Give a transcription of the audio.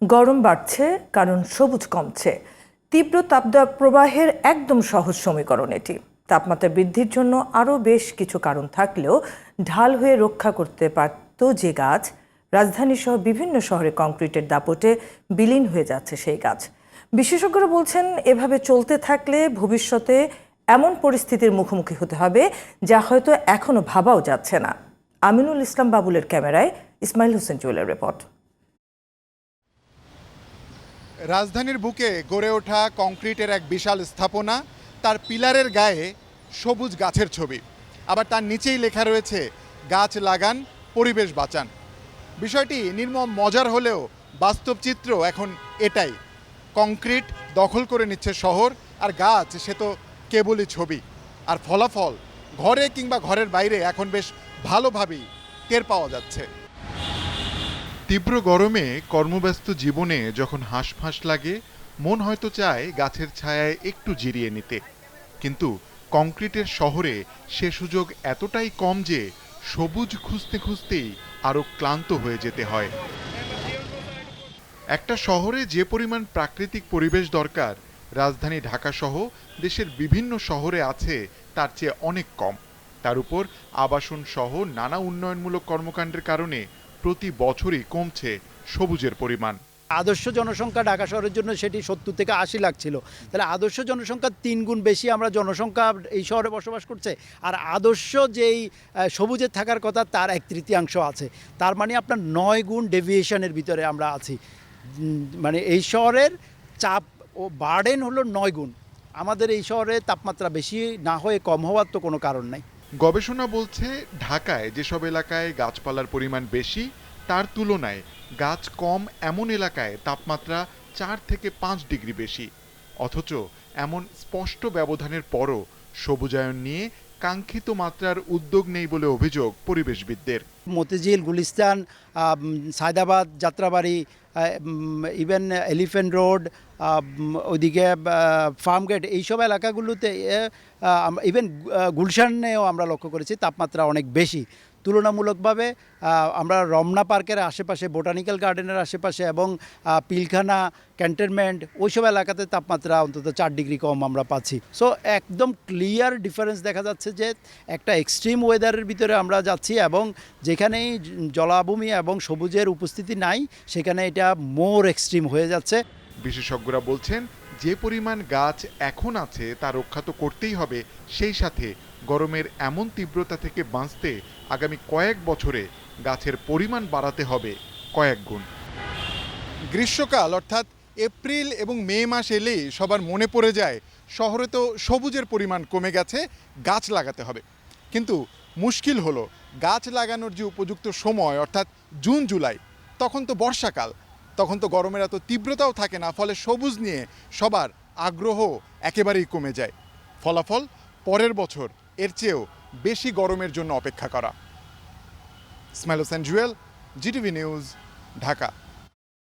গরম বাড়ছে কারণ সবুজ কমছে। তীব্র তাপপ্রবাহের একদম সহজ সমীকরণ এটি। তাপমাত্রা বৃদ্ধির জন্য আরও বেশ কিছু কারণ থাকলেও ঢাল হয়ে রক্ষা করতে পারত যে গাছ, রাজধানী সহ বিভিন্ন শহরে কংক্রিটের দাপটে বিলীন হয়ে যাচ্ছে সেই গাছ। বিশেষজ্ঞরা বলছেন, এভাবে চলতে থাকলে ভবিষ্যতে এমন পরিস্থিতির মুখোমুখি হতে হবে যা হয়তো এখনো ভাবাও যাচ্ছে না। আমিনুল ইসলাম বাবুলের ক্যামেরায় ইসমাইল হোসেন জুয়েলের রিপোর্ট। রাজধানীর বুকে গড়ে ওঠা কংক্রিটের এক বিশাল স্থাপনা, তার পিলারের গায়ে সবুজ গাছের ছবি, আবার তার নিচেই লেখা রয়েছে গাছ লাগান, পরিবেশ বাঁচান। বিষয়টি নির্মম মজার হলেও বাস্তব চিত্র এখন এটাই। কংক্রিট দখল করে নিচ্ছে শহর, আর গাছ সে তো কেবলই ছবি। আর ফলাফল ঘরে কিংবা ঘরের বাইরে এখন বেশ ভালোভাবেই টের পাওয়া যাচ্ছে। তীব্র গরমে কর্মব্যস্ত জীবনে যখন হাঁসফাঁস লাগে, মন হয়তো চায় গাছের ছায়ায় একটু জিরিয়ে নিতে, কিন্তু কংক্রিটের শহরে সে সুযোগ এতটাই কম যে সবুজ খুঁজতে খুঁজতেই আরও ক্লান্ত হয়ে যেতে হয়। একটা শহরে যে পরিমাণ প্রাকৃতিক পরিবেশ দরকার, রাজধানী ঢাকা সহ দেশের বিভিন্ন শহরে আছে তার চেয়ে অনেক কম। তার উপর আবাসন সহ নানা উন্নয়নমূলক কর্মকাণ্ডের কারণে প্রতি বছরই কমছে সবুজের পরিমাণ। আদর্শ জনসংখ্যা ঢাকা শহরের জন্য সেটি 70 থেকে 80 লাখ ছিল। তাহলে আদর্শ জনসংখ্যার 3 গুণ বেশি আমরা জনসংখ্যা এই শহরে বসবাস করছে। আর আদর্শ যেই সবুজের থাকার কথা তার 1/3 আছে। তার মানে আপনার 9 গুণ ডেভিয়েশনের ভিতরে আমরা আছি। মানে এই শহরের চাপ ও বার্ডেন হলো 9 গুণ। আমাদের এই শহরে তাপমাত্রা বেশি না হয়ে কম হওয়ার তো কোনো কারণ নাই। গবেষণা বলছে, ঢাকায় যেসব এলাকায় গাছপালার পরিমাণ বেশি, তার তুলনায় গাছ কম এমন এলাকায় তাপমাত্রা 4 থেকে 5 ডিগ্রি বেশি। অথচ এমন স্পষ্ট ব্যবধানের পরও সবুজায়ন নিয়ে কাঙ্ক্ষিত মাত্রার উদ্যোগ নেই বলে অভিযোগ পরিবেশবিদদের। Motijheel, Gulistan, Saidabad, Jatrabari, even elephant road, ওইদিকে ফার্মগেট, এইসব এলাকাগুলোতে ইভেন গুলশানেও আমরা লক্ষ্য করেছি তাপমাত্রা অনেক বেশি। তুলনামূলকভাবে আমরা রমনা পার্কের আশেপাশে, বোটানিক্যাল গার্ডেনের আশেপাশে এবং পিলখানা, ক্যান্টনমেন্ট, ওইসব এলাকাতে তাপমাত্রা অন্তত 4 ডিগ্রি কম আমরা পাচ্ছি। সো একদম ক্লিয়ার ডিফারেন্স দেখা যাচ্ছে যে একটা এক্সট্রিম ওয়েদারের ভিতরে আমরা যাচ্ছি, এবং যেখানেই জলাভূমি এবং সবুজের উপস্থিতি নাই সেখানে এটা মোর এক্সট্রিম হয়ে যাচ্ছে। বিশেষজ্ঞরা বলছেন, যে পরিমাণ গাছ এখন আছে তা রক্ষা তো করতেই হবে, সেই সাথে গরমের এমন তীব্রতা থেকে বাঁচতে আগামী কয়েক বছরে গাছের পরিমাণ বাড়াতে হবে কয়েক গুণ। গ্রীষ্মকাল অর্থাৎ এপ্রিল এবং মে মাস এলেই সবার মনে পড়ে যায় শহরে তো সবুজের পরিমাণ কমে গেছে, গাছ লাগাতে হবে। কিন্তু মুশকিল হলো, গাছ লাগানোর যে উপযুক্ত সময় অর্থাৎ জুন জুলাই, তখন তো বর্ষাকাল, তখন তো গরমের এত তীব্রতাও থাকে না, ফলে সবুজ নিয়ে সবার আগ্রহ একেবারেই কমে যায়। ফলাফল পরের বছর এর চেয়েও বেশি গরমের জন্য অপেক্ষা করা। Ismail Hossain Jewel, GTV news, Dhaka.